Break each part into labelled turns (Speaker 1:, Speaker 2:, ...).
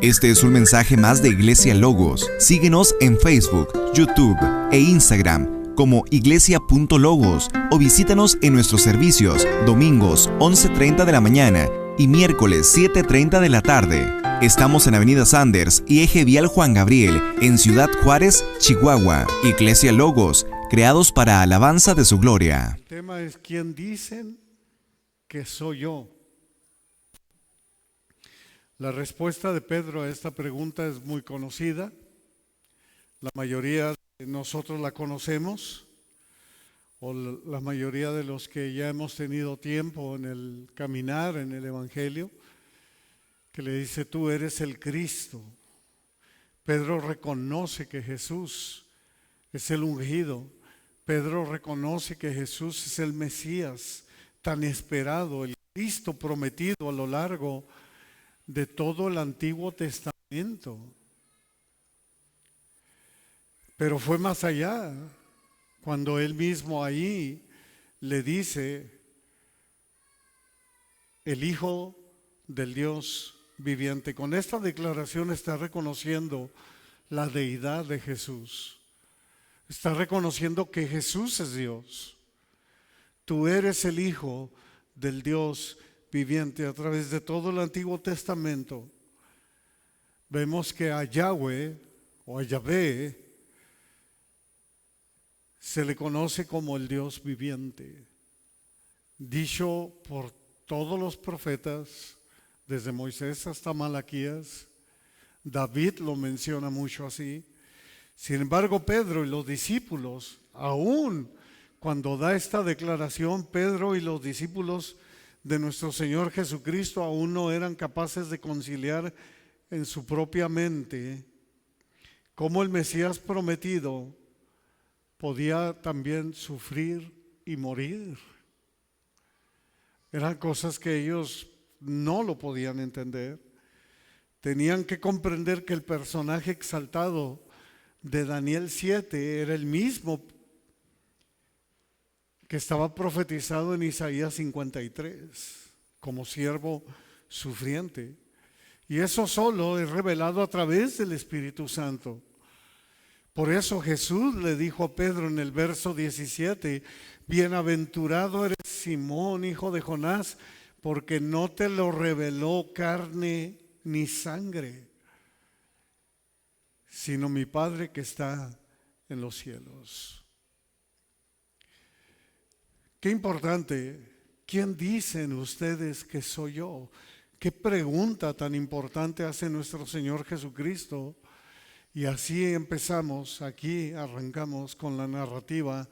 Speaker 1: Este es un mensaje más de Iglesia Logos. Síguenos en Facebook, YouTube e Instagram como iglesia.logos o visítanos en nuestros servicios domingos 11:30 de la mañana y miércoles 7:30 de la tarde. Estamos en Avenida Sanders y Eje Vial Juan Gabriel, en Ciudad Juárez, Chihuahua. Iglesia Logos, creados para alabanza de su gloria.
Speaker 2: El tema es: ¿quién dicen que soy yo? La respuesta de Pedro a esta pregunta es muy conocida. La mayoría de nosotros la conocemos, o la mayoría de los que ya hemos tenido tiempo en el caminar en el Evangelio, que le dice: tú eres el Cristo. Pedro reconoce que Jesús es el ungido. Pedro reconoce que Jesús es el Mesías tan esperado, el Cristo prometido a lo largo de todo el Antiguo Testamento. Pero fue más allá, cuando él mismo ahí le dice: el Hijo del Dios viviente. Con esta declaración está reconociendo la deidad de Jesús. Está reconociendo que Jesús es Dios. Tú eres el Hijo del Dios viviente. A través de todo el Antiguo Testamento vemos que a Yahweh o a Yahvé se le conoce como el Dios viviente, dicho por todos los profetas, desde Moisés hasta Malaquías. David lo menciona mucho así. Sin embargo, Pedro y los discípulos, aún cuando da esta declaración, Pedro y los discípulos de nuestro Señor Jesucristo aún no eran capaces de conciliar en su propia mente cómo el Mesías prometido podía también sufrir y morir. Eran cosas que ellos no lo podían entender. Tenían que comprender que el personaje exaltado de Daniel 7 era el mismo que estaba profetizado en Isaías 53 como siervo sufriente. Y eso solo es revelado a través del Espíritu Santo. Por eso Jesús le dijo a Pedro en el verso 17: bienaventurado eres Simón, hijo de Jonás, porque no te lo reveló carne ni sangre, sino mi Padre que está en los cielos. Qué importante. ¿Quién dicen ustedes que soy yo? Qué pregunta tan importante hace nuestro Señor Jesucristo. Y así empezamos, aquí arrancamos con la narrativa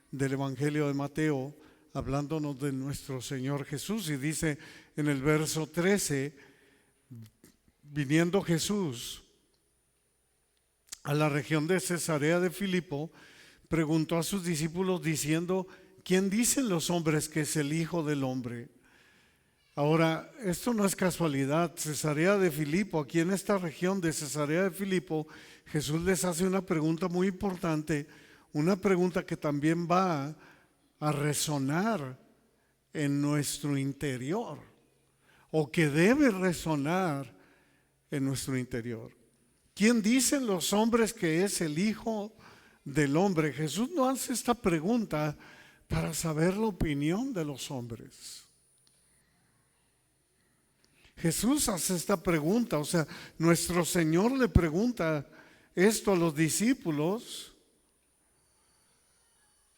Speaker 2: del Evangelio de Mateo, hablándonos de nuestro Señor Jesús. Y dice en el verso 13: viniendo Jesús a la región de Cesarea de Filipo, preguntó a sus discípulos diciendo: ¿quién dicen los hombres que es el Hijo del Hombre? Ahora, esto no es casualidad. Cesarea de Filipo, aquí en esta región de Cesarea de Filipo, Jesús les hace una pregunta muy importante, una pregunta que también va a resonar en nuestro interior, o que debe resonar en nuestro interior. ¿Quién dicen los hombres que es el Hijo del Hombre? Jesús no hace esta pregunta para saber la opinión de los hombres. Jesús hace esta pregunta, o sea, nuestro Señor le pregunta esto a los discípulos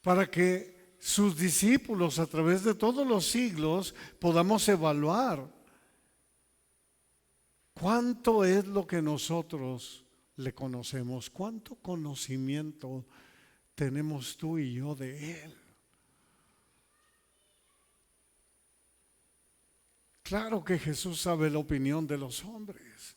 Speaker 2: para que sus discípulos a través de todos los siglos podamos evaluar cuánto es lo que nosotros le conocemos, cuánto conocimiento tenemos tú y yo de Él. Claro que Jesús sabe la opinión de los hombres,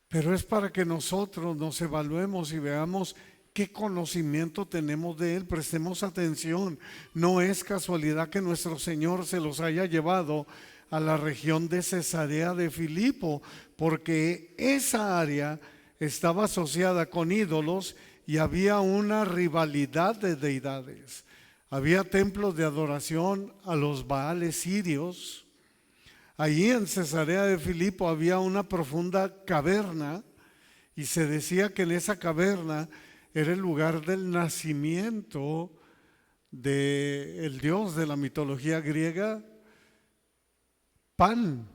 Speaker 2: pero es para que nosotros nos evaluemos y veamos qué conocimiento tenemos de Él. Prestemos atención, no es casualidad que nuestro Señor se los haya llevado a la región de Cesarea de Filipo, porque esa área estaba asociada con ídolos y había una rivalidad de deidades. Había templos de adoración a los Baales sirios, Allí en Cesarea de Filipo había una profunda caverna y se decía que en esa caverna era el lugar del nacimiento del dios de la mitología griega, Pan,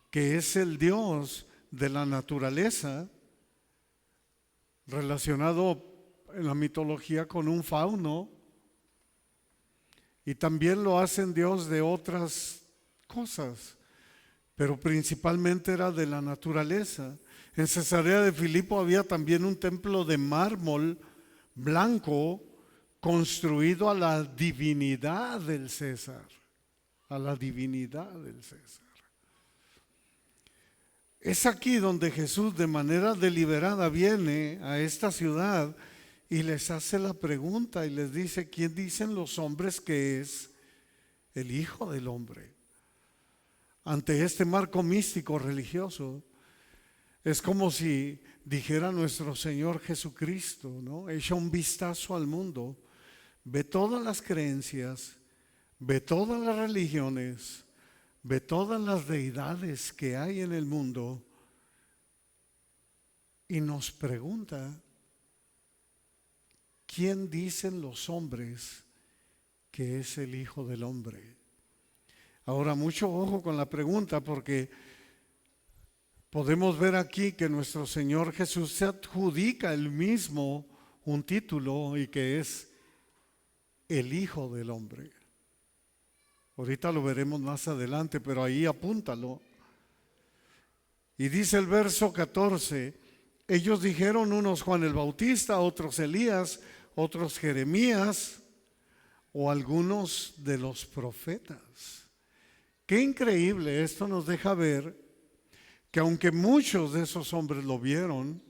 Speaker 2: que es el dios de la naturaleza, relacionado en la mitología con un fauno, y también lo hacen dios de otras cosas, pero principalmente era de la naturaleza. En Cesarea de Filipo había también un templo de mármol blanco construido a la divinidad del César, a la divinidad del César. Es aquí donde Jesús de manera deliberada viene a esta ciudad y les hace la pregunta y les dice: ¿quién dicen los hombres que es el Hijo del Hombre? Ante este marco místico religioso, es como si dijera nuestro Señor Jesucristo, ¿no? Echa un vistazo al mundo, ve todas las creencias, ve todas las religiones, ve todas las deidades que hay en el mundo y nos pregunta: ¿quién dicen los hombres que es el Hijo del Hombre? Ahora, mucho ojo con la pregunta, porque podemos ver aquí que nuestro Señor Jesús se adjudica él mismo un título, y que es el Hijo del Hombre. Ahorita lo veremos más adelante, pero ahí apúntalo. Y dice el verso 14: ellos dijeron, unos Juan el Bautista, otros Elías, otros Jeremías o algunos de los profetas. Qué increíble, esto nos deja ver que aunque muchos de esos hombres lo vieron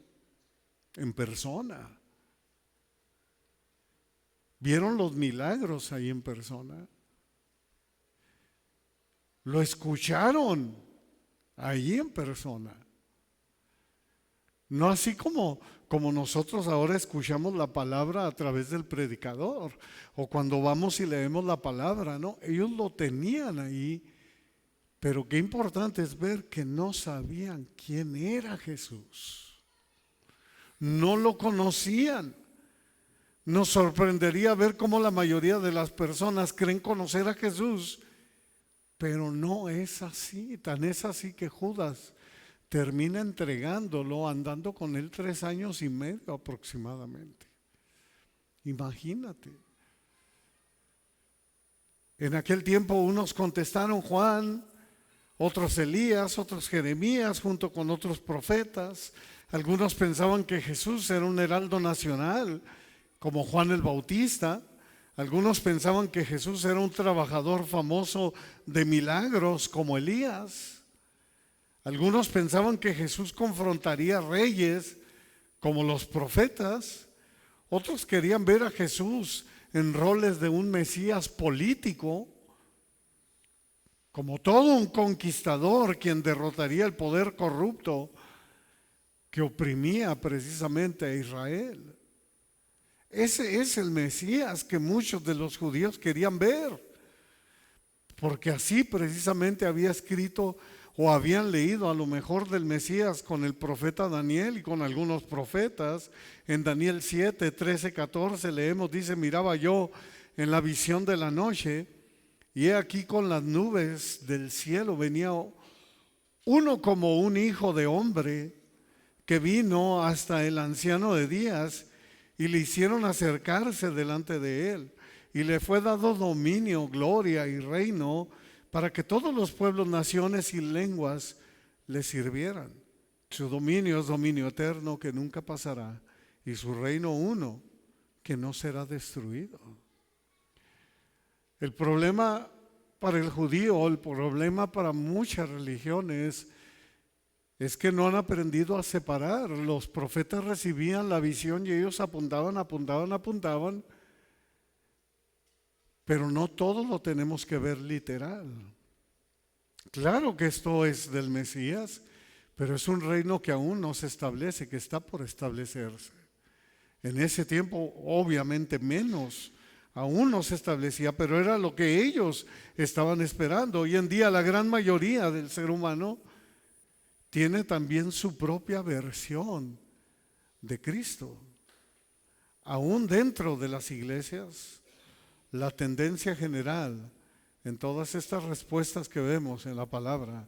Speaker 2: en persona, vieron los milagros ahí en persona, lo escucharon ahí en persona, no así como nosotros ahora escuchamos la palabra a través del predicador o cuando vamos y leemos la palabra, no, ellos lo tenían ahí. Pero qué importante es ver que no sabían quién era Jesús, no lo conocían. Nos sorprendería ver cómo la mayoría de las personas creen conocer a Jesús, pero no es así. Tan es así que Judas termina entregándolo andando con él 3 años y medio aproximadamente. Imagínate. En aquel tiempo unos contestaron Juan, otros Elías, otros Jeremías, junto con otros profetas. Algunos pensaban que Jesús era un heraldo nacional, como Juan el Bautista. Algunos pensaban que Jesús era un trabajador famoso de milagros, como Elías. Algunos pensaban que Jesús confrontaría reyes, como los profetas. Otros querían ver a Jesús en roles de un Mesías político, como todo un conquistador, quien derrotaría el poder corrupto que oprimía precisamente a Israel. Ese es el Mesías que muchos de los judíos querían ver, porque así precisamente había escrito o habían leído a lo mejor del Mesías con el profeta Daniel y con algunos profetas. En Daniel 7, 13, 14 leemos, dice: miraba yo en la visión de la noche, y he aquí con las nubes del cielo venía uno como un hijo de hombre, que vino hasta el anciano de días, y le hicieron acercarse delante de él, y le fue dado dominio, gloria y reino, para que todos los pueblos, naciones y lenguas le sirvieran. Su dominio es dominio eterno que nunca pasará, y su reino uno que no será destruido. El problema para el judío, el problema para muchas religiones, es que no han aprendido a separar. Los profetas recibían la visión y ellos apuntaban, pero no todo lo tenemos que ver literal. Claro que esto es del Mesías, pero es un reino que aún no se establece, que está por establecerse. En ese tiempo, obviamente, menos Aún no se establecía, pero era lo que ellos estaban esperando. Hoy en día la gran mayoría del ser humano tiene también su propia versión de Cristo. Aún dentro de las iglesias, la tendencia general en todas estas respuestas que vemos en la palabra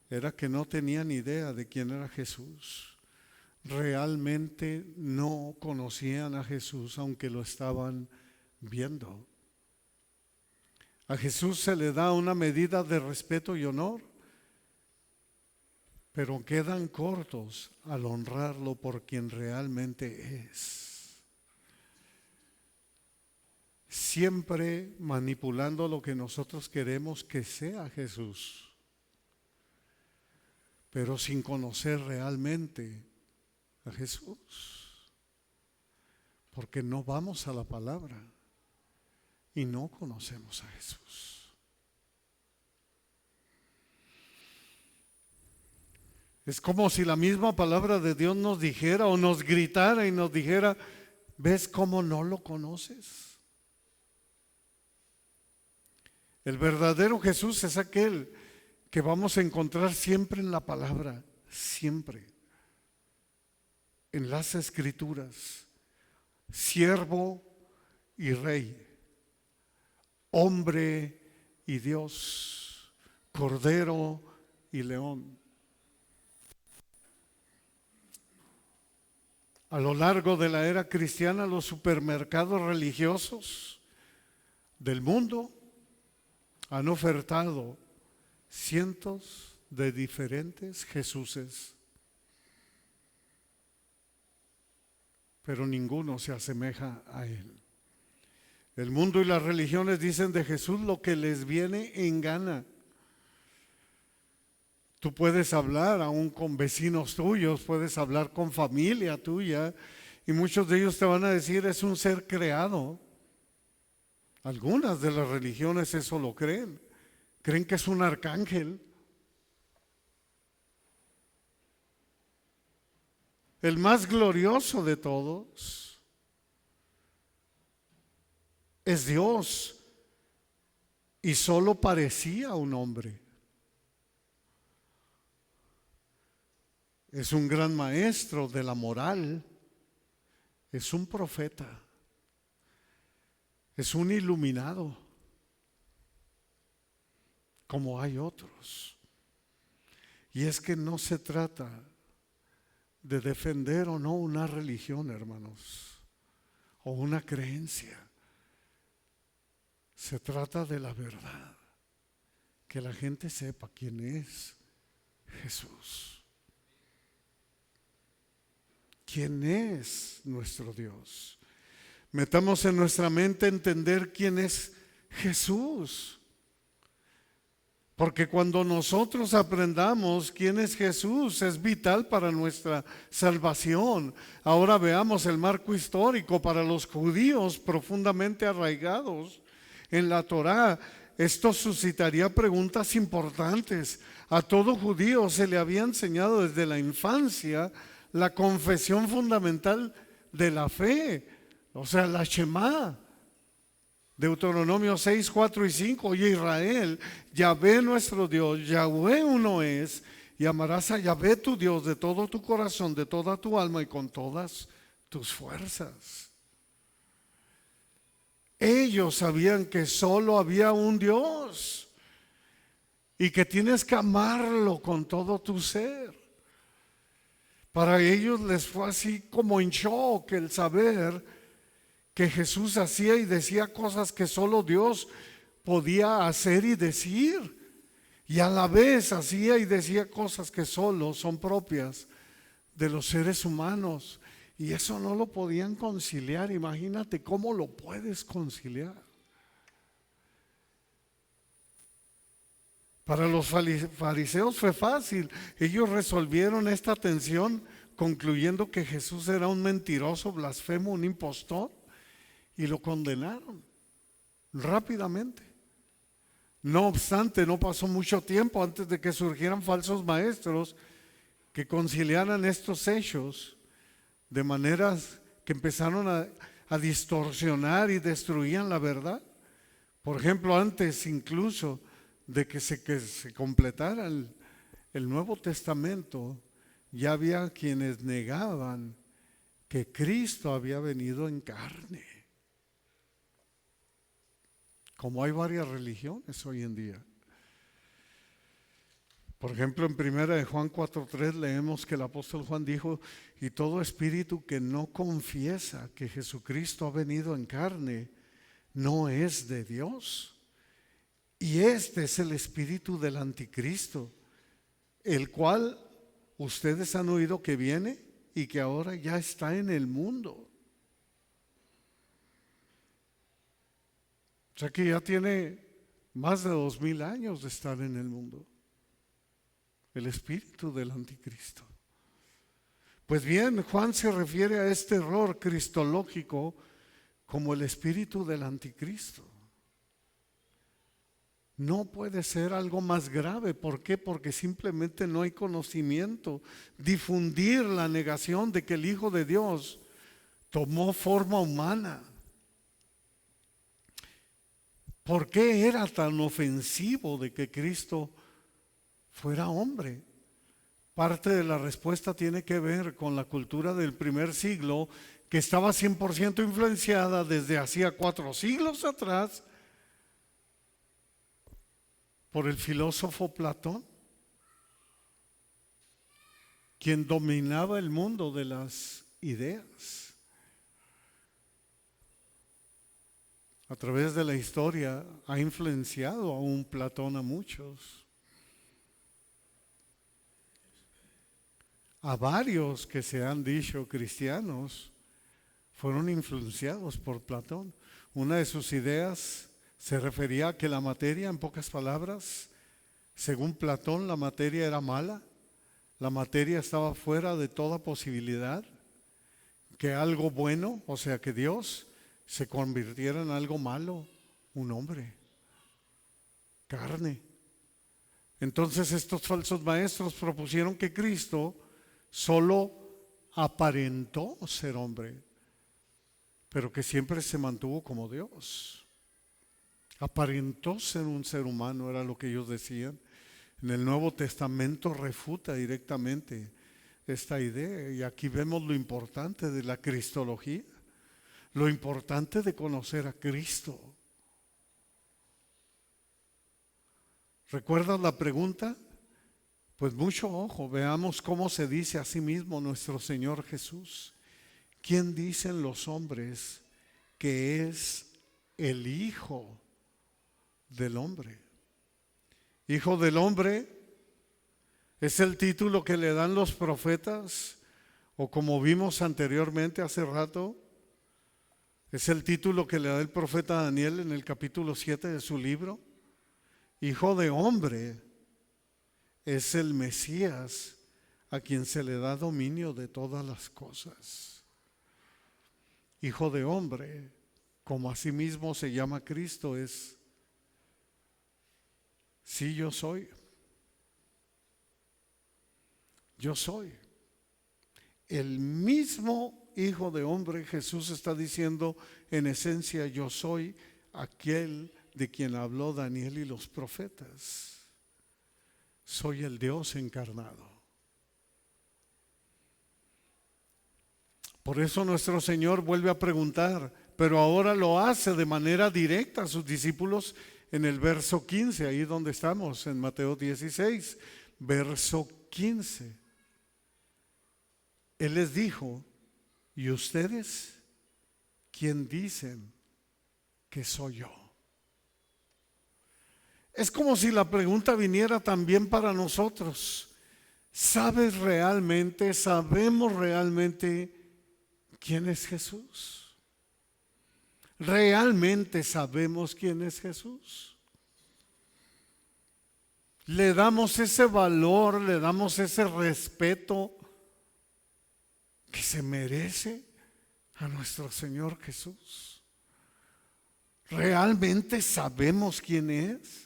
Speaker 2: era que no tenían idea de quién era Jesús. Realmente no conocían a Jesús, aunque lo estaban viendo. A Jesús se le da una medida de respeto y honor, pero quedan cortos al honrarlo por quien realmente es. Siempre manipulando lo que nosotros queremos que sea Jesús, pero sin conocer realmente a Jesús, porque no vamos a la palabra y no conocemos a Jesús. Es como si la misma palabra de Dios nos dijera o nos gritara y nos dijera: ¿ves cómo no lo conoces? El verdadero Jesús es aquel que vamos a encontrar siempre en la palabra, siempre, en las Escrituras, siervo y rey, hombre y Dios, cordero y león. A lo largo de la era cristiana, los supermercados religiosos del mundo han ofertado cientos de diferentes Jesuses, pero ninguno se asemeja a Él. El mundo y las religiones dicen de Jesús lo que les viene en gana. Tú puedes hablar aún con vecinos tuyos, puedes hablar con familia tuya, y muchos de ellos te van a decir: es un ser creado. Algunas de las religiones eso lo creen. Creen que es un arcángel. El más glorioso de todos es Dios, y solo parecía un hombre. Es un gran maestro de la moral, es un profeta, es un iluminado, como hay otros. Y es que no se trata de defender o no una religión, hermanos, o una creencia. Se trata de la verdad, que la gente sepa quién es Jesús. ¿Quién es nuestro Dios? Metamos en nuestra mente entender quién es Jesús. Porque cuando nosotros aprendamos quién es Jesús, es vital para nuestra salvación. Ahora veamos el marco histórico para los judíos profundamente arraigados en la Torá. Esto suscitaría preguntas importantes. A todo judío se le había enseñado desde la infancia la confesión fundamental de la fe, o sea, la Shema. Deuteronomio 6, 4 y 5. Oye Israel, Yahvé nuestro Dios, Yahvé uno es, y amarás a Yahvé tu Dios de todo tu corazón, de toda tu alma y con todas tus fuerzas. Ellos sabían que solo había un Dios y que tienes que amarlo con todo tu ser. Para ellos les fue así como en shock el saber que Jesús hacía y decía cosas que solo Dios podía hacer y decir, y a la vez hacía y decía cosas que solo son propias de los seres humanos, y eso no lo podían conciliar. Imagínate cómo lo puedes conciliar. Para los fariseos fue fácil. Ellos resolvieron esta tensión concluyendo que Jesús era un mentiroso, blasfemo, un impostor, y lo condenaron rápidamente. No obstante, no pasó mucho tiempo antes de que surgieran falsos maestros que conciliaran estos hechos, de maneras que empezaron a distorsionar y destruían la verdad. Por ejemplo, antes incluso de que se completara el Nuevo Testamento, ya había quienes negaban que Cristo había venido en carne. Como hay varias religiones hoy en día. Por ejemplo, en 1 Juan 4:3 leemos que el apóstol Juan dijo: y todo espíritu que no confiesa que Jesucristo ha venido en carne, no es de Dios. Y este es el espíritu del anticristo, el cual ustedes han oído que viene y que ahora ya está en el mundo. O sea que ya tiene más de 2000 años de estar en el mundo. El espíritu del anticristo. Pues bien, Juan se refiere a este error cristológico como el espíritu del anticristo. No puede ser algo más grave. ¿Por qué? Porque simplemente no hay conocimiento. Difundir la negación de que el Hijo de Dios tomó forma humana. ¿Por qué era tan ofensivo de que Cristo fuera hombre? Parte de la respuesta tiene que ver con la cultura del primer siglo, que estaba 100% influenciada desde hacía 4 siglos atrás por el filósofo Platón, quien dominaba el mundo de las ideas. A través de la historia ha influenciado aún Platón a muchos. A varios que se han dicho cristianos fueron influenciados por Platón. Una de sus ideas se refería a que la materia, en pocas palabras, según Platón, la materia era mala, la materia estaba fuera de toda posibilidad, que algo bueno, o sea que Dios, se convirtiera en algo malo, un hombre, carne. Entonces estos falsos maestros propusieron que Cristo solo aparentó ser hombre, pero que siempre se mantuvo como Dios. Aparentó ser un ser humano, era lo que ellos decían. En el Nuevo Testamento refuta directamente esta idea, y aquí vemos lo importante de la cristología, lo importante de conocer a Cristo. ¿Recuerdas la pregunta? Pues mucho ojo, veamos cómo se dice a sí mismo nuestro Señor Jesús. ¿Quién dicen los hombres que es el Hijo del Hombre? Hijo del Hombre es el título que le dan los profetas, o como vimos anteriormente hace rato, es el título que le da el profeta Daniel en el capítulo 7 de su libro. Hijo de Hombre es el Mesías, a quien se le da dominio de todas las cosas. Hijo de Hombre, como asimismo se llama Cristo, es: sí, yo soy. Yo soy. El mismo Hijo de Hombre, Jesús está diciendo en esencia: yo soy aquel de quien habló Daniel y los profetas. Soy el Dios encarnado. Por eso nuestro Señor vuelve a preguntar, pero ahora lo hace de manera directa a sus discípulos en el verso 15, ahí donde estamos, en Mateo 16, verso 15. Él les dijo: ¿y ustedes quién dicen que soy yo? Es como si la pregunta viniera también para nosotros. ¿Sabes realmente, sabemos realmente quién es Jesús? ¿Realmente sabemos quién es Jesús? ¿Le damos ese valor, le damos ese respeto que se merece a nuestro Señor Jesús? ¿Realmente sabemos quién es?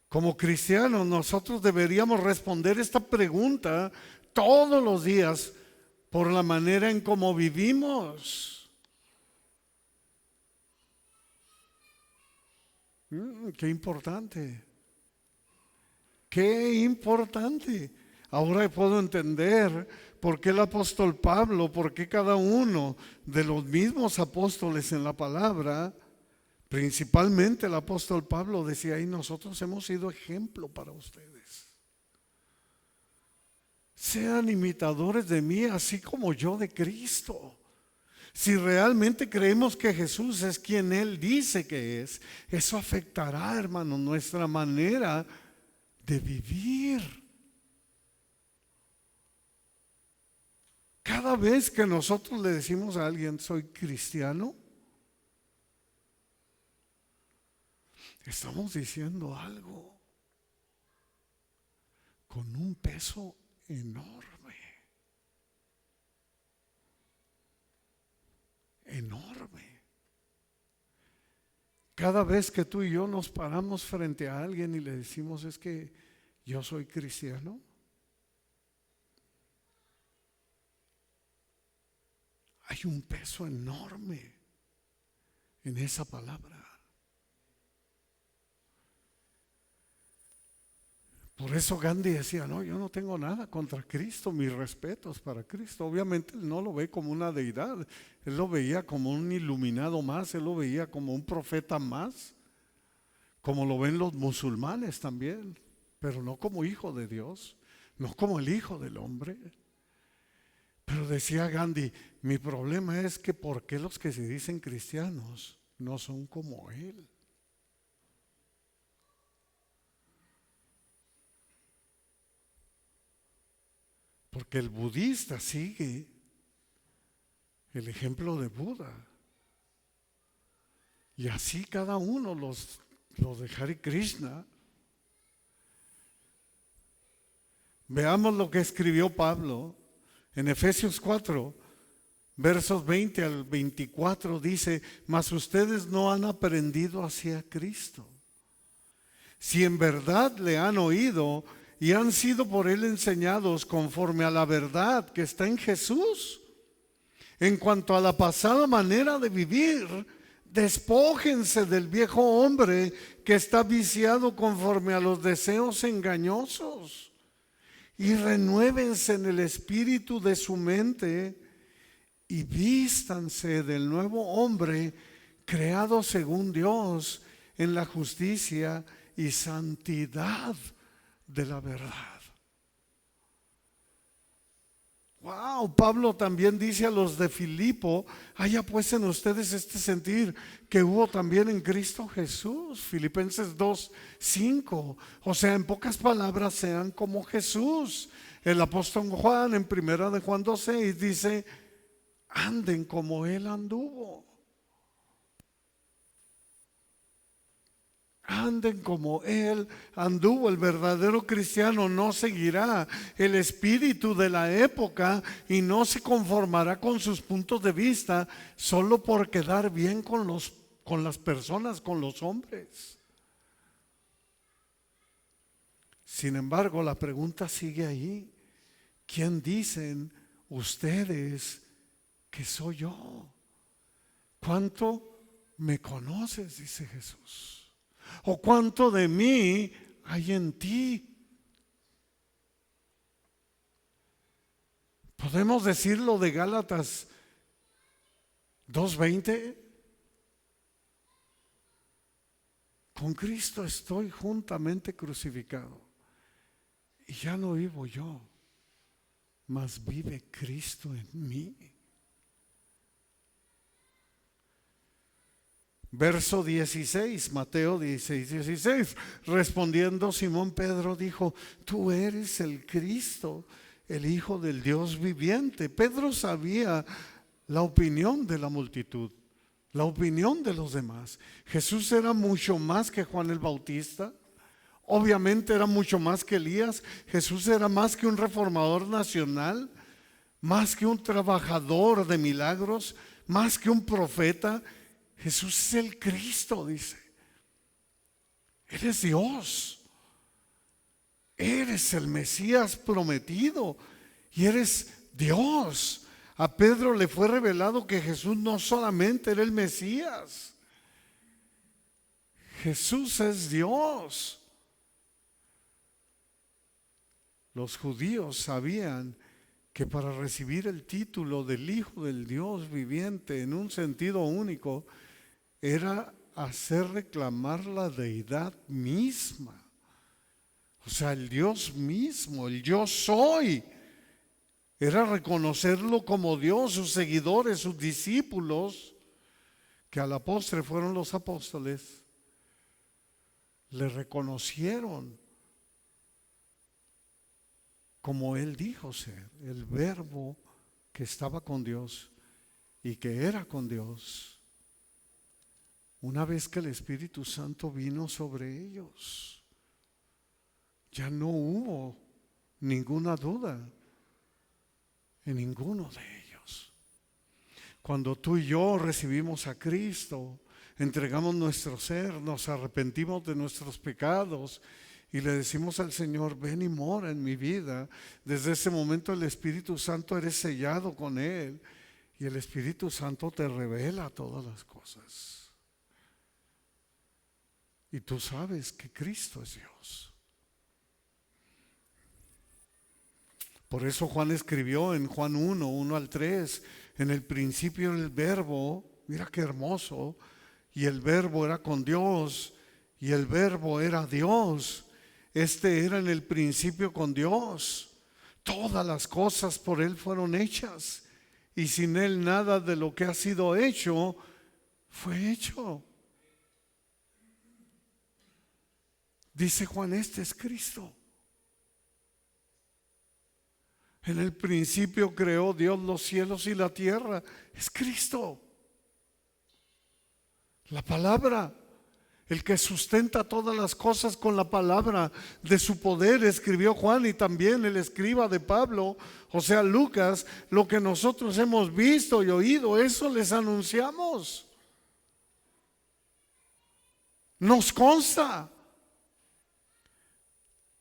Speaker 2: Como cristianos, nosotros deberíamos responder esta pregunta todos los días por la manera en cómo vivimos. Qué importante. Qué importante. Ahora puedo entender por qué el apóstol Pablo, por qué cada uno de los mismos apóstoles en la palabra, principalmente el apóstol Pablo, decía: y nosotros hemos sido ejemplo para ustedes. Sean imitadores de mí, así como yo de Cristo. Si realmente creemos que Jesús es quien Él dice que es, eso afectará, hermano, nuestra manera de vivir. Cada vez que nosotros le decimos a alguien: soy cristiano, estamos diciendo algo con un peso enorme. Enorme. Cada vez que tú y yo nos paramos frente a alguien y le decimos: es que yo soy cristiano, hay un peso enorme en esa palabra. Por eso Gandhi decía: no, yo no tengo nada contra Cristo, mis respetos para Cristo. Obviamente él no lo ve como una deidad, él lo veía como un iluminado más, él lo veía como un profeta más, como lo ven los musulmanes también, pero no como hijo de Dios, no como el hijo del hombre. Pero decía Gandhi: mi problema es que ¿por qué los que se dicen cristianos no son como él? Porque el budista sigue el ejemplo de Buda. Y así cada uno, los de Hare Krishna. Veamos lo que escribió Pablo en Efesios 4, versos 20 al 24. Dice: mas ustedes no han aprendido hacia Cristo, si en verdad le han oído y han sido por Él enseñados conforme a la verdad que está en Jesús. En cuanto a la pasada manera de vivir, despójense del viejo hombre que está viciado conforme a los deseos engañosos y renuévense en el espíritu de su mente y vístanse del nuevo hombre creado según Dios en la justicia y santidad de la verdad. Wow, Pablo también dice a los de Filipo: haya pues en ustedes este sentir que hubo también en Cristo Jesús. Filipenses 2:5. O sea, en pocas palabras, sean como Jesús. El apóstol Juan en 1 de Juan 2:6 dice: anden como Él anduvo. Anden como Él anduvo. El verdadero cristiano no seguirá el espíritu de la época y no se conformará con sus puntos de vista solo por quedar bien con las personas, con los hombres. Sin embargo, la pregunta sigue ahí: ¿quién dicen ustedes que soy yo? ¿Cuánto me conoces?, dice Jesús. ¿O cuánto de mí hay en ti? ¿Podemos decirlo de Gálatas 2:20? Con Cristo estoy juntamente crucificado, y ya no vivo yo, mas vive Cristo en mí. Verso 16, Mateo 16. Respondiendo Simón Pedro dijo: tú eres el Cristo, el Hijo del Dios viviente. Pedro sabía la opinión de la multitud, la opinión de los demás. Jesús era mucho más que Juan el Bautista. Obviamente era mucho más que Elías. Jesús era más que un reformador nacional, más que un trabajador de milagros, más que un profeta. Jesús es el Cristo, dice. Eres Dios. Eres el Mesías prometido y eres Dios. A Pedro le fue revelado que Jesús no solamente era el Mesías. Jesús es Dios. Los judíos sabían que para recibir el título del Hijo del Dios viviente en un sentido único era hacer reclamar la deidad misma. O sea, el Dios mismo, el yo soy. Era reconocerlo como Dios. Sus seguidores, sus discípulos, que a la postre fueron los apóstoles, le reconocieron como Él dijo ser, el Verbo que estaba con Dios y que era con Dios. Una vez que el Espíritu Santo vino sobre ellos, ya no hubo ninguna duda en ninguno de ellos. Cuando tú y yo recibimos a Cristo, entregamos nuestro ser, nos arrepentimos de nuestros pecados y le decimos al Señor, ven y mora en mi vida. Desde ese momento el Espíritu Santo eres sellado con Él y el Espíritu Santo te revela todas las cosas. Y tú sabes que Cristo es Dios. Por eso Juan escribió en Juan 1 al 3, en el principio era el Verbo, mira qué hermoso, y el Verbo era con Dios, y el Verbo era Dios. Este era en el principio con Dios. Todas las cosas por Él fueron hechas, y sin Él nada de lo que ha sido hecho fue hecho. Dice Juan, este es Cristo. En el principio creó Dios los cielos y la tierra. Es Cristo. La palabra, el que sustenta todas las cosas con la palabra de su poder, escribió Juan y también el escriba de Pablo, o sea Lucas, lo que nosotros hemos visto y oído, eso les anunciamos. Nos consta.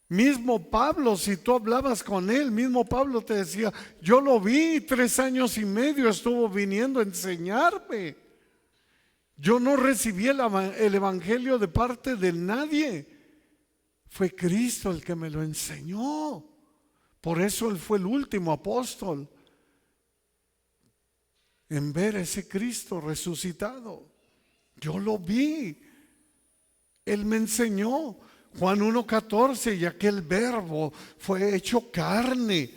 Speaker 2: Mismo Pablo, si tú hablabas con él, mismo Pablo te decía, yo lo vi, 3 años y medio estuvo viniendo a enseñarme. Yo no recibí el evangelio de parte de nadie. Fue Cristo el que me lo enseñó. Por eso Él fue el último apóstol en ver ese Cristo resucitado. Yo lo vi. Él me enseñó. Juan 1:14, y aquel Verbo fue hecho carne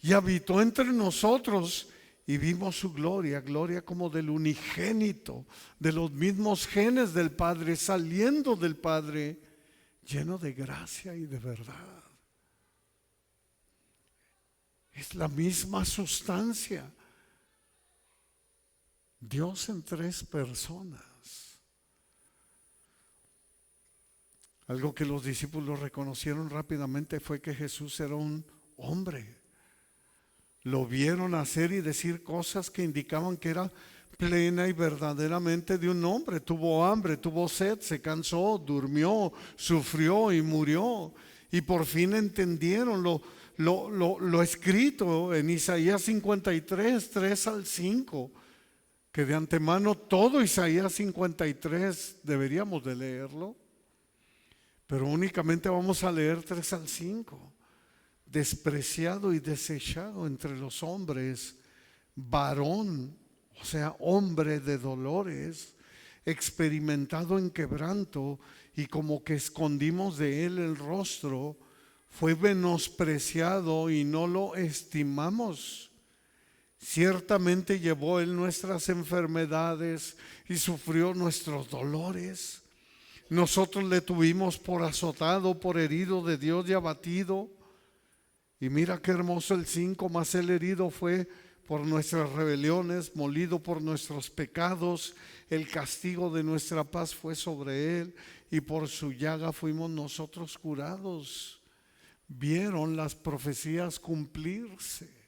Speaker 2: y habitó entre nosotros y vimos su gloria, gloria como del unigénito, de los mismos genes del Padre, saliendo del Padre, lleno de gracia y de verdad. Es la misma sustancia. Dios en 3 personas. Algo que los discípulos reconocieron rápidamente fue que Jesús era un hombre. Lo vieron hacer y decir cosas que indicaban que era plena y verdaderamente de un hombre. Tuvo hambre, tuvo sed, se cansó, durmió, sufrió y murió. Y por fin entendieron lo escrito en Isaías 53, 3 al 5, que de antemano todo Isaías 53 deberíamos de leerlo. Pero únicamente vamos a leer 3 al 5. Despreciado y desechado entre los hombres, varón, o sea, hombre de dolores, experimentado en quebranto, y como que escondimos de él el rostro, fue menospreciado y no lo estimamos. Ciertamente llevó él nuestras enfermedades y sufrió nuestros dolores. Nosotros le tuvimos por azotado, por herido de Dios y abatido. Y mira qué hermoso el 5, mas el herido fue por nuestras rebeliones, molido por nuestros pecados. El castigo de nuestra paz fue sobre él y por su llaga fuimos nosotros curados. Vieron las profecías cumplirse.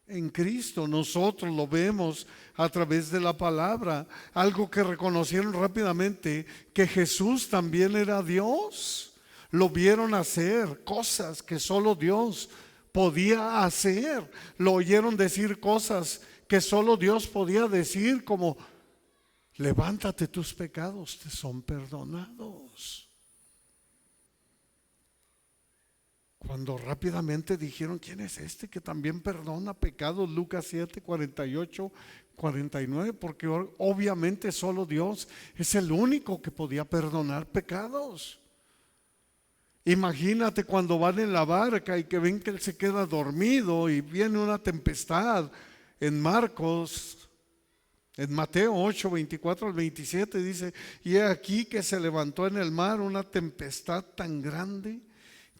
Speaker 2: En Cristo nosotros lo vemos a través de la palabra. Algo que reconocieron rápidamente, que Jesús también era Dios. Lo vieron hacer cosas que solo Dios podía hacer. Lo oyeron decir cosas que solo Dios podía decir, como levántate, tus pecados te son perdonados. Cuando rápidamente dijeron, ¿quién es este que también perdona pecados? Lucas 7, 48, 49, porque obviamente solo Dios es el único que podía perdonar pecados. Imagínate cuando van en la barca y que ven que él se queda dormido y viene una tempestad. En Mateo 8, 24 al 27 dice, y he aquí que se levantó en el mar una tempestad tan grande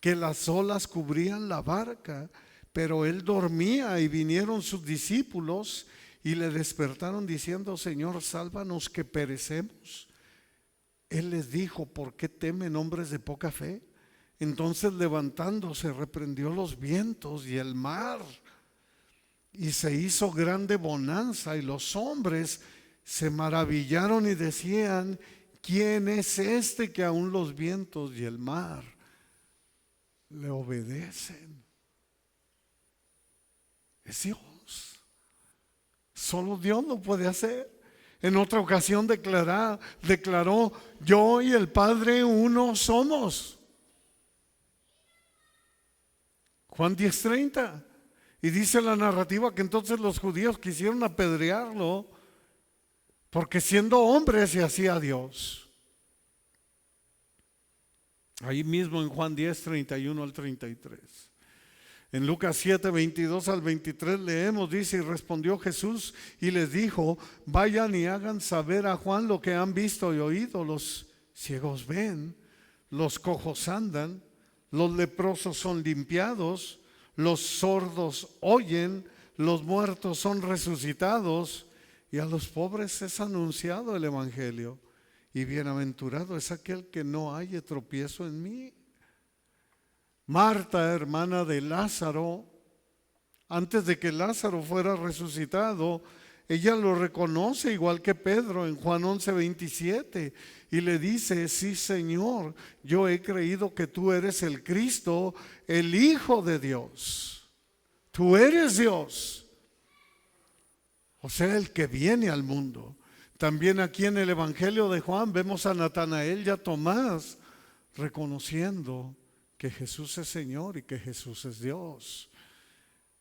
Speaker 2: que las olas cubrían la barca, pero él dormía, y vinieron sus discípulos y le despertaron diciendo, Señor, sálvanos que perecemos. Él les dijo, ¿por qué temen, hombres de poca fe? Entonces levantándose reprendió los vientos y el mar, y se hizo grande bonanza, y los hombres se maravillaron y decían, ¿quién es este que aún los vientos y el mar le obedecen? Es Dios. Solo Dios lo puede hacer. En otra ocasión declaró, yo y el Padre uno somos. Juan 10:30. Y dice la narrativa que entonces los judíos quisieron apedrearlo porque siendo hombre se hacía Dios. Ahí mismo en Juan 10, 31 al 33. En Lucas 7, 22 al 23 leemos, dice, y respondió Jesús y les dijo, vayan y hagan saber a Juan lo que han visto y oído. Los ciegos ven, los cojos andan, los leprosos son limpiados, los sordos oyen, los muertos son resucitados, y a los pobres es anunciado el evangelio. Y bienaventurado es aquel que no halle tropiezo en mí. Marta, hermana de Lázaro, antes de que Lázaro fuera resucitado, ella lo reconoce igual que Pedro en Juan 11, 27, y le dice, sí, Señor, yo he creído que tú eres el Cristo, el Hijo de Dios. Tú eres Dios, o sea, el que viene al mundo. También aquí en el Evangelio de Juan vemos a Natanael y a Tomás reconociendo que Jesús es Señor y que Jesús es Dios.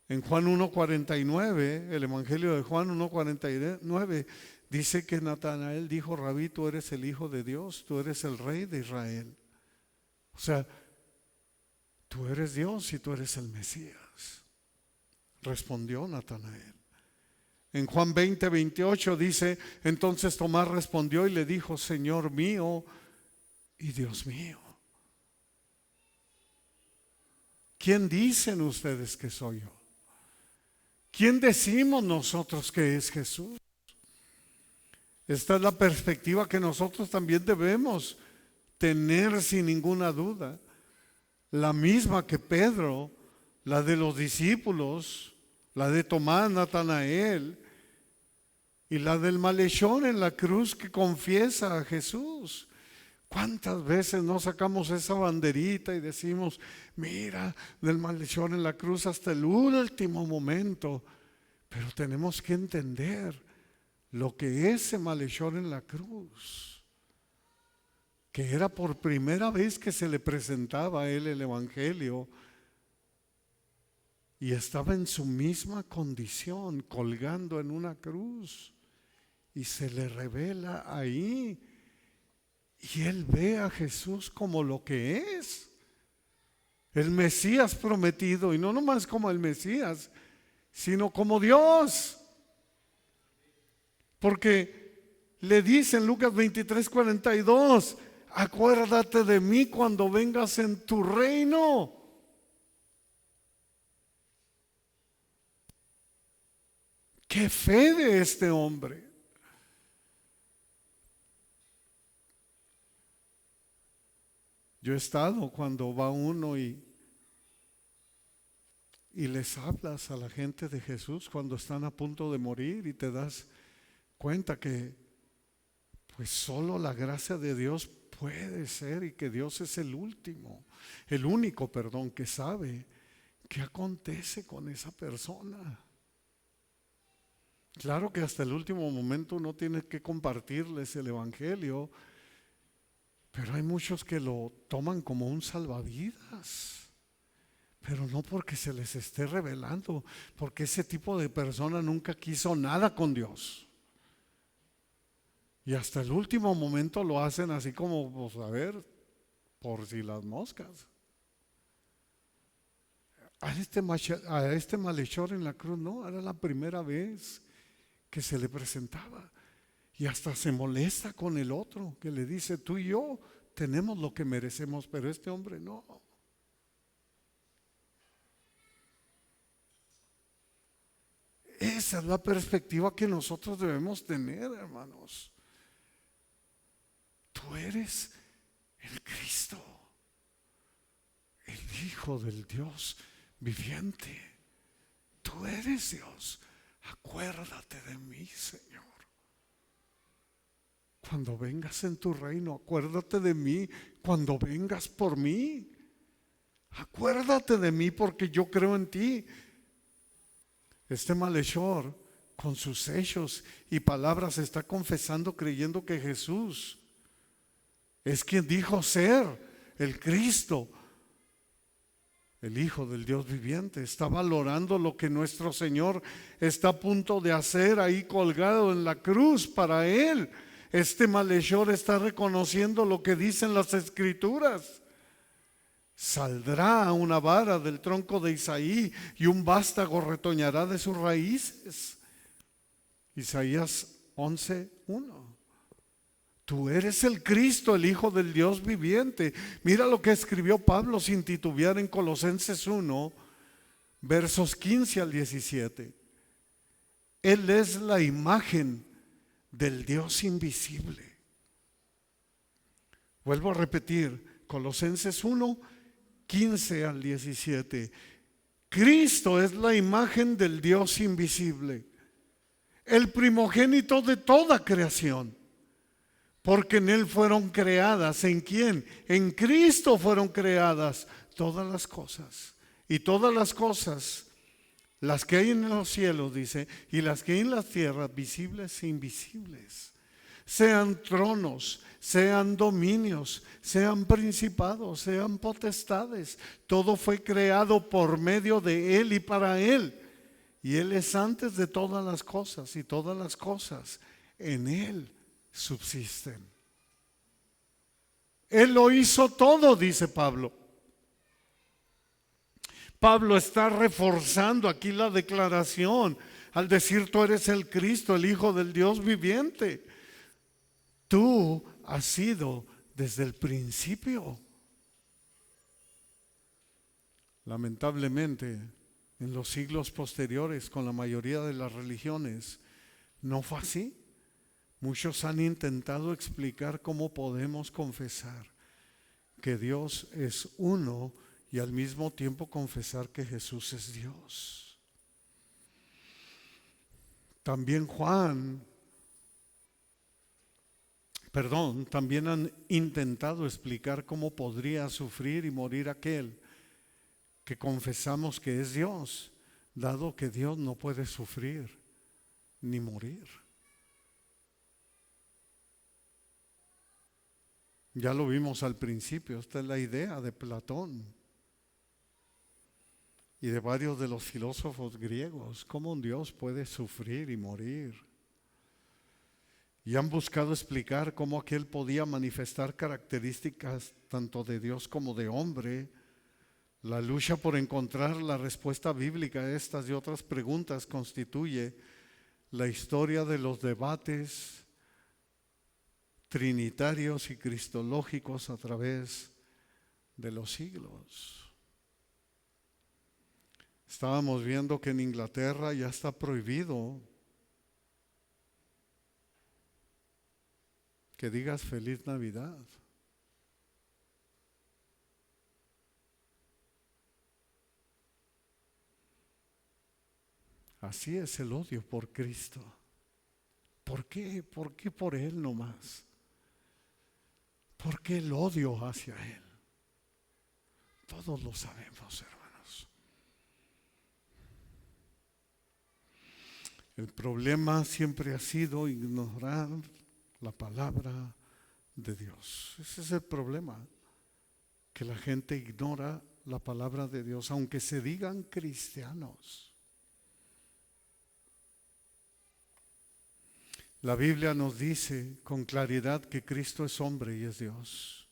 Speaker 2: En Juan 1:49, el Evangelio de Juan 1:49 dice que Natanael dijo, Rabí, tú eres el Hijo de Dios, tú eres el Rey de Israel. O sea, tú eres Dios y tú eres el Mesías. Respondió Natanael. En Juan 20:28 dice, entonces Tomás respondió y le dijo, Señor mío y Dios mío. ¿Quién dicen ustedes que soy yo? ¿Quién decimos nosotros que es Jesús? Esta es la perspectiva que nosotros también debemos tener sin ninguna duda. La misma que Pedro, la de los discípulos, la de Tomás, Natanael y la del malhechor en la cruz que confiesa a Jesús. ¿Cuántas veces no sacamos esa banderita y decimos, mira, del malhechor en la cruz hasta el último momento? Pero tenemos que entender lo que ese malhechor en la cruz, que era por primera vez que se le presentaba a él el evangelio, y estaba en su misma condición, colgando en una cruz, y se le revela ahí. Y él ve a Jesús como lo que es, el Mesías prometido, y no nomás como el Mesías, sino como Dios. Porque le dice en Lucas 23:42, acuérdate de mí cuando vengas en tu reino. ¡Qué fe de este hombre! Yo he estado cuando va uno y les hablas a la gente de Jesús cuando están a punto de morir y te das cuenta que pues solo la gracia de Dios puede ser, y que Dios es el único, que sabe qué acontece con esa persona. Claro que hasta el último momento uno tiene que compartirles el evangelio, pero hay muchos que lo toman como un salvavidas, pero no porque se les esté revelando, porque ese tipo de persona nunca quiso nada con Dios. Y hasta el último momento lo hacen así como, pues a ver, por si las moscas. A este malhechor en la cruz, no, era la primera vez que se le presentaba. Y hasta se molesta con el otro, que le dice, tú y yo tenemos lo que merecemos, pero este hombre no. Esa es la perspectiva que nosotros debemos tener, hermanos. Tú eres el Cristo, el Hijo del Dios viviente. Tú eres Dios. Acuérdate de mí, Señor. Cuando vengas en tu reino, acuérdate de mí. Cuando vengas por mí, acuérdate de mí porque yo creo en ti. Este malhechor, con sus hechos y palabras, está confesando, creyendo que Jesús es quien dijo ser el Cristo, el Hijo del Dios viviente. Está valorando lo que nuestro Señor está a punto de hacer ahí colgado en la cruz para Él. Este malhechor está reconociendo lo que dicen las Escrituras. Saldrá una vara del tronco de Isaí y un vástago retoñará de sus raíces. Isaías 11:1. Tú eres el Cristo, el Hijo del Dios viviente. Mira lo que escribió Pablo sin titubear en Colosenses 1, versos 15 al 17. Él es la imagen del Dios invisible. Vuelvo a repetir, Colosenses 1, 15 al 17. Cristo es la imagen del Dios invisible, el primogénito de toda creación. Porque en Él fueron creadas, ¿en quién? En Cristo fueron creadas todas las cosas. Y todas las cosas, las que hay en los cielos, dice, y las que hay en la tierra, visibles e invisibles. Sean tronos, sean dominios, sean principados, sean potestades. Todo fue creado por medio de Él y para Él. Y Él es antes de todas las cosas, y todas las cosas en Él subsisten. Él lo hizo todo, dice Pablo. Pablo está reforzando aquí la declaración al decir: tú eres el Cristo, el Hijo del Dios viviente. Tú has sido desde el principio. Lamentablemente, en los siglos posteriores, con la mayoría de las religiones, no fue así. Muchos han intentado explicar cómo podemos confesar que Dios es uno y al mismo tiempo confesar que Jesús es Dios. También también han intentado explicar cómo podría sufrir y morir aquel que confesamos que es Dios, dado que Dios no puede sufrir ni morir. Ya lo vimos al principio, esta es la idea de Platón y de varios de los filósofos griegos, cómo un Dios puede sufrir y morir. Y han buscado explicar cómo aquel podía manifestar características tanto de Dios como de hombre. La lucha por encontrar la respuesta bíblica a estas y otras preguntas constituye la historia de los debates trinitarios y cristológicos a través de los siglos. Estábamos viendo que en Inglaterra ya está prohibido que digas feliz Navidad. Así es el odio por Cristo. ¿Por qué? ¿Por qué por Él nomás? ¿Por qué el odio hacia Él? Todos lo sabemos, hermanos. El problema siempre ha sido ignorar la palabra de Dios. Ese es el problema, que la gente ignora la palabra de Dios, aunque se digan cristianos. La Biblia nos dice con claridad que Cristo es hombre y es Dios.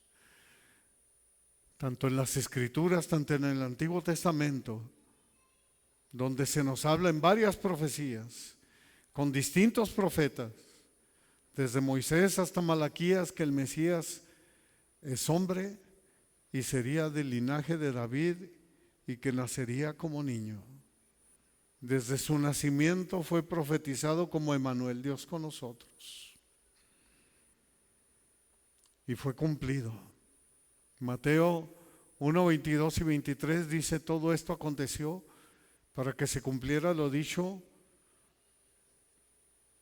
Speaker 2: Tanto en las Escrituras, tanto en el Antiguo Testamento, donde se nos habla en varias profecías, con distintos profetas, desde Moisés hasta Malaquías, que el Mesías es hombre y sería del linaje de David y que nacería como niño. Desde su nacimiento fue profetizado como Emmanuel, Dios con nosotros. Y fue cumplido. Mateo 1, 22 y 23 dice: todo esto aconteció para que se cumpliera lo dicho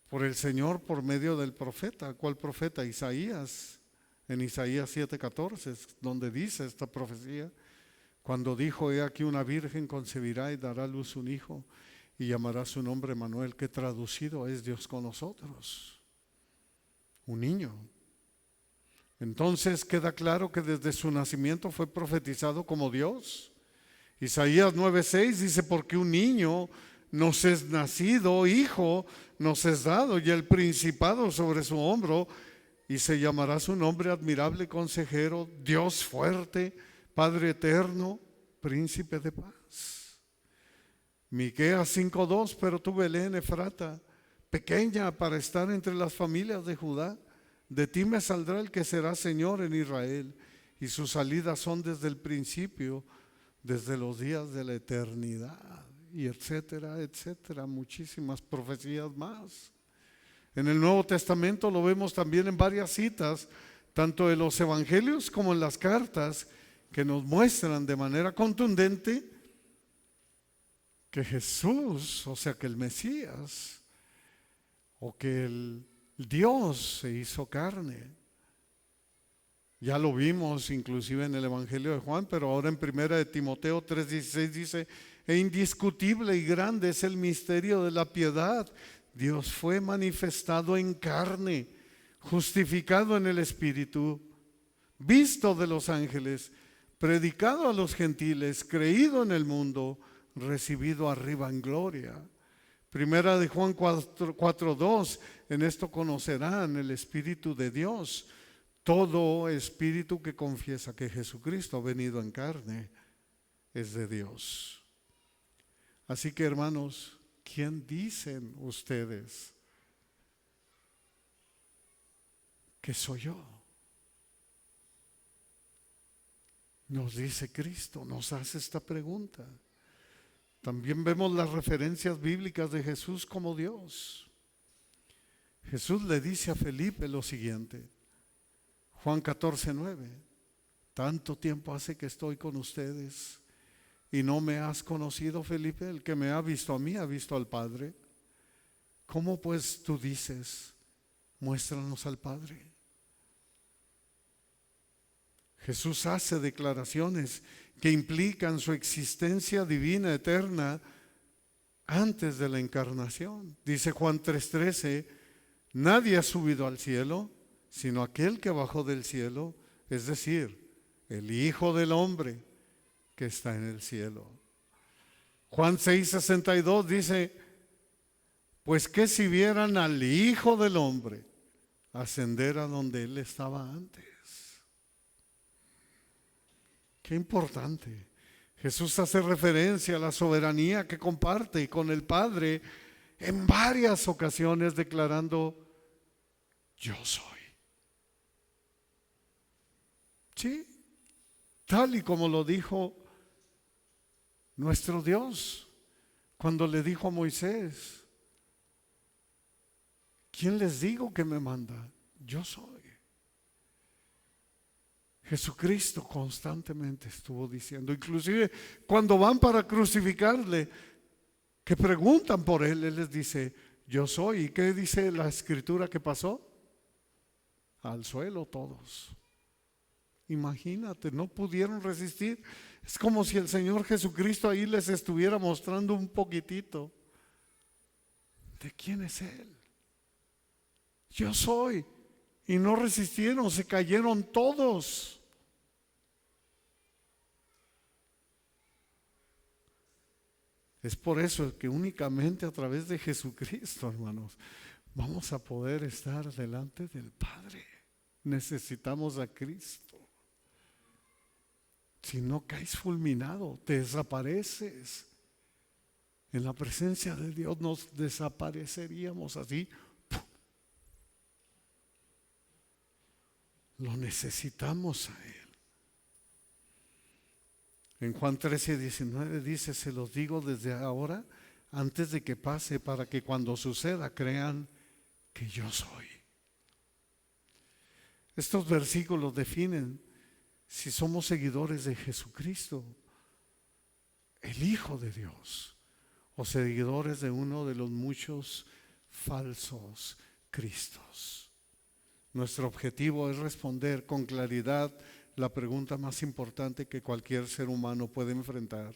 Speaker 2: por el Señor por medio del profeta. ¿Cuál profeta? Isaías. En Isaías 7:14 es donde dice esta profecía, cuando dijo: he aquí una virgen concebirá y dará a luz un hijo y llamará su nombre Emmanuel, que traducido es Dios con nosotros, un niño. Entonces queda claro que desde su nacimiento fue profetizado como Dios. Isaías 9:6 dice: porque un niño nos es nacido, hijo nos es dado, y el principado sobre su hombro, y se llamará su nombre admirable consejero, Dios fuerte, Padre eterno, príncipe de paz. Miqueas 5:2: pero tú, Belén Efrata, pequeña para estar entre las familias de Judá, de ti me saldrá el que será Señor en Israel, y sus salidas son desde el principio, desde los días de la eternidad, y etcétera, etcétera, muchísimas profecías más. En el Nuevo Testamento lo vemos también en varias citas, tanto en los evangelios como en las cartas, que nos muestran de manera contundente que Jesús, o sea que el Mesías, o que el Dios se hizo carne. Ya lo vimos inclusive en el Evangelio de Juan, pero ahora en 1 de Timoteo 3:16 dice: e indiscutible y grande es el misterio de la piedad. Dios fue manifestado en carne, justificado en el Espíritu, visto de los ángeles, predicado a los gentiles, creído en el mundo, recibido arriba en gloria. Primera de Juan 4:2: en esto conocerán el Espíritu de Dios. Todo espíritu que confiesa que Jesucristo ha venido en carne es de Dios. Así que, hermanos, ¿quién dicen ustedes que soy yo? Nos dice Cristo, nos hace esta pregunta. También vemos las referencias bíblicas de Jesús como Dios. Jesús le dice a Felipe lo siguiente, Juan 14:9: tanto tiempo hace que estoy con ustedes y no me has conocido, Felipe. El que me ha visto a mí ha visto al Padre. ¿Cómo pues tú dices, muéstranos al Padre? Jesús hace declaraciones que implican su existencia divina eterna antes de la encarnación. Dice Juan 3:13: nadie ha subido al cielo sino aquel que bajó del cielo, es decir, el Hijo del Hombre que está en el cielo. Juan 6:62 dice: pues que si vieran al Hijo del Hombre ascender a donde Él estaba antes. Qué importante. Jesús hace referencia a la soberanía que comparte con el Padre en varias ocasiones, declarando: yo soy. Sí, tal y como lo dijo nuestro Dios cuando le dijo a Moisés: ¿quién les digo que me manda? Yo soy. Jesucristo constantemente estuvo diciendo, inclusive cuando van para crucificarle, que preguntan por él, él les dice: yo soy. ¿Y qué dice la Escritura que pasó? Al suelo todos. Imagínate, no pudieron resistir. Es como si el Señor Jesucristo ahí les estuviera mostrando un poquitito importante, ¿quién es Él? Yo soy. Y no resistieron, se cayeron todos. Es por eso que únicamente a través de Jesucristo, hermanos, vamos a poder estar delante del Padre. Necesitamos a Cristo. Si no, caes fulminado, te desapareces. En la presencia de Dios nos desapareceríamos así. Lo necesitamos a Él. En Juan 13:19 dice: se los digo desde ahora, antes de que pase, para que cuando suceda crean que yo soy. Estos versículos definen si somos seguidores de Jesucristo, el Hijo de Dios, o seguidores de uno de los muchos falsos Cristos. Nuestro objetivo es responder con claridad la pregunta más importante que cualquier ser humano puede enfrentar.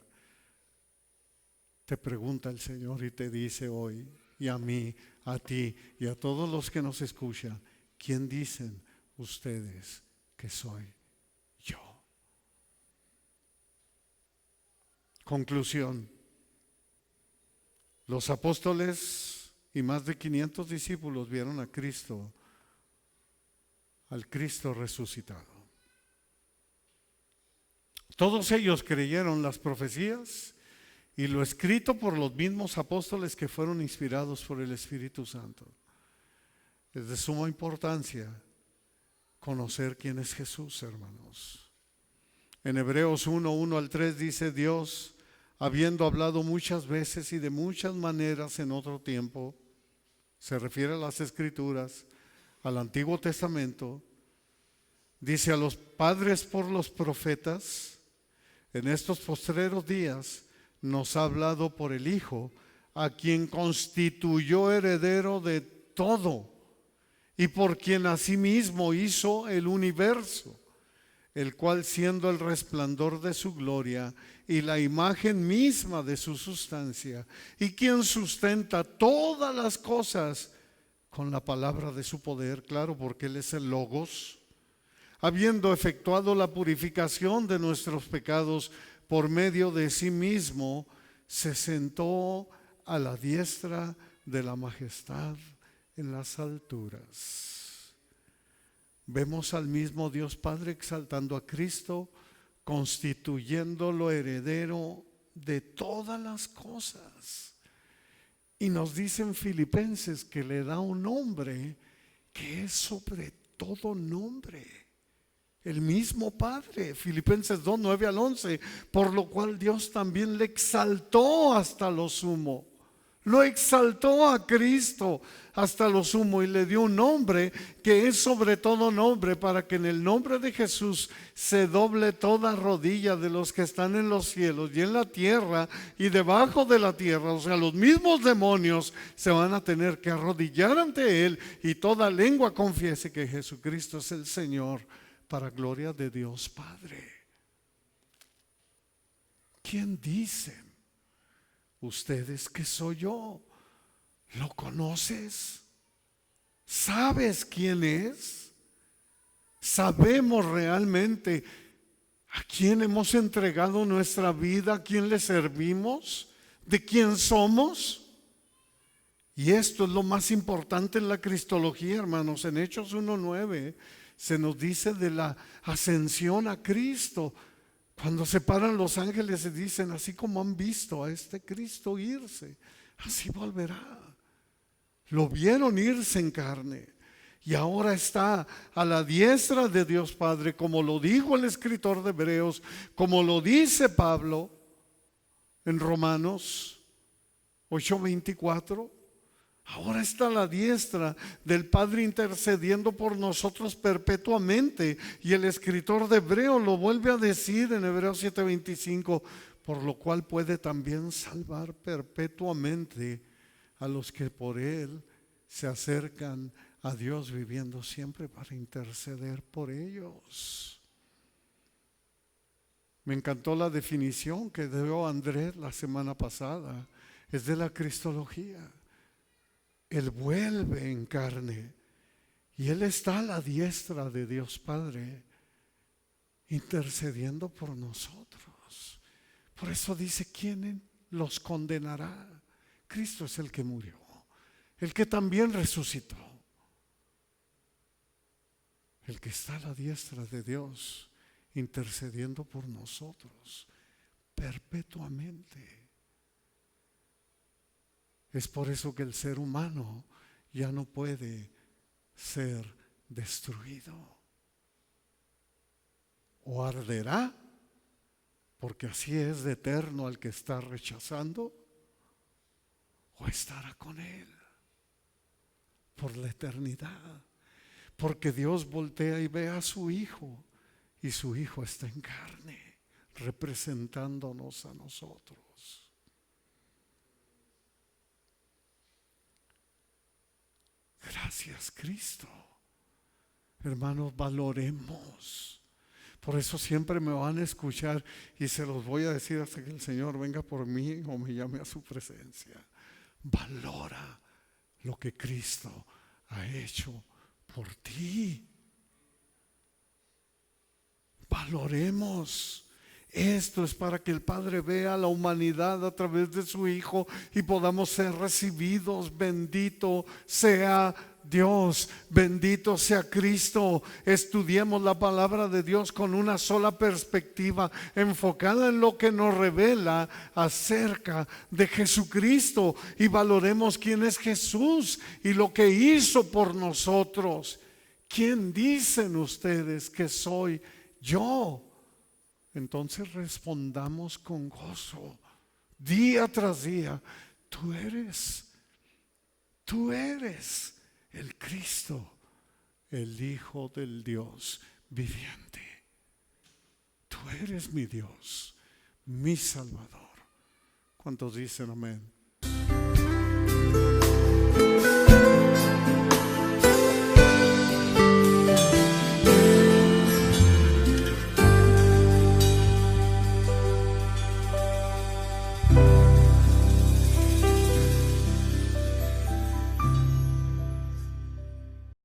Speaker 2: Te pregunta el Señor y te dice hoy, y a mí, a ti y a todos los que nos escuchan: ¿quién dicen ustedes que soy yo? Conclusión: los apóstoles y más de 500 discípulos vieron a Cristo, al Cristo resucitado. Todos ellos creyeron las profecías y lo escrito por los mismos apóstoles que fueron inspirados por el Espíritu Santo. Es de suma importancia conocer quién es Jesús, hermanos. En Hebreos 1:1-3 dice: Dios, habiendo hablado muchas veces y de muchas maneras en otro tiempo, se refiere a las Escrituras, al Antiguo Testamento, dice a los padres por los profetas, en estos postreros días nos ha hablado por el Hijo, a quien constituyó heredero de todo y por quien asimismo hizo el universo, el cual, siendo el resplandor de su gloria y la imagen misma de su sustancia, y quien sustenta todas las cosas con la palabra de su poder, claro, porque Él es el Logos, habiendo efectuado la purificación de nuestros pecados por medio de sí mismo, se sentó a la diestra de la majestad en las alturas. Vemos al mismo Dios Padre exaltando a Cristo, constituyéndolo heredero de todas las cosas. Y nos dicen Filipenses que le da un nombre que es sobre todo nombre. El mismo Padre, Filipenses 2:9-11, por lo cual Dios también le exaltó hasta lo sumo. Lo exaltó a Cristo hasta lo sumo y le dio un nombre que es sobre todo nombre, para que en el nombre de Jesús se doble toda rodilla de los que están en los cielos y en la tierra y debajo de la tierra. O sea, los mismos demonios se van a tener que arrodillar ante Él y toda lengua confiese que Jesucristo es el Señor, para gloria de Dios Padre. ¿Quién dicen ustedes que soy yo? ¿Lo conoces? ¿Sabes quién es? ¿Sabemos realmente a quién hemos entregado nuestra vida, a quién le servimos, de quién somos? Y esto es lo más importante en la cristología, hermanos. En Hechos 1:9 se nos dice de la ascensión a Cristo. Cuando se paran los ángeles se dicen: así como han visto a este Cristo irse, así volverá. Lo vieron irse en carne y ahora está a la diestra de Dios Padre, como lo dijo el escritor de Hebreos, como lo dice Pablo en Romanos 8:24. Ahora está a la diestra del Padre intercediendo por nosotros perpetuamente. Y el escritor de Hebreos lo vuelve a decir en Hebreos 7:25, por lo cual puede también salvar perpetuamente a los que por Él se acercan a Dios, viviendo siempre para interceder por ellos. Me encantó la definición que dio Andrés la semana pasada. Es de la cristología. Él vuelve en carne y Él está a la diestra de Dios Padre, intercediendo por nosotros. Por eso dice, ¿quién los condenará? Cristo es el que murió, el que también resucitó, el que está a la diestra de Dios, intercediendo por nosotros perpetuamente. Es por eso que el ser humano ya no puede ser destruido. O arderá, porque así es de eterno al que está rechazando, o estará con Él por la eternidad. Porque Dios voltea y ve a su Hijo, y su Hijo está en carne, representándonos a nosotros. Gracias, Cristo. Hermanos, valoremos. Por eso siempre me van a escuchar y se los voy a decir hasta que el Señor venga por mí o me llame a su presencia. Valora lo que Cristo ha hecho por ti. Valoremos. Esto es para que el Padre vea a la humanidad a través de su Hijo y podamos ser recibidos. Bendito sea Dios, bendito sea Cristo. Estudiemos la palabra de Dios con una sola perspectiva, enfocada en lo que nos revela acerca de Jesucristo, y valoremos quién es Jesús y lo que hizo por nosotros. ¿Quién dicen ustedes que soy yo? Entonces respondamos con gozo, día tras día: tú eres el Cristo, el Hijo del Dios viviente. Tú eres mi Dios, mi Salvador. ¿Cuántos dicen amén?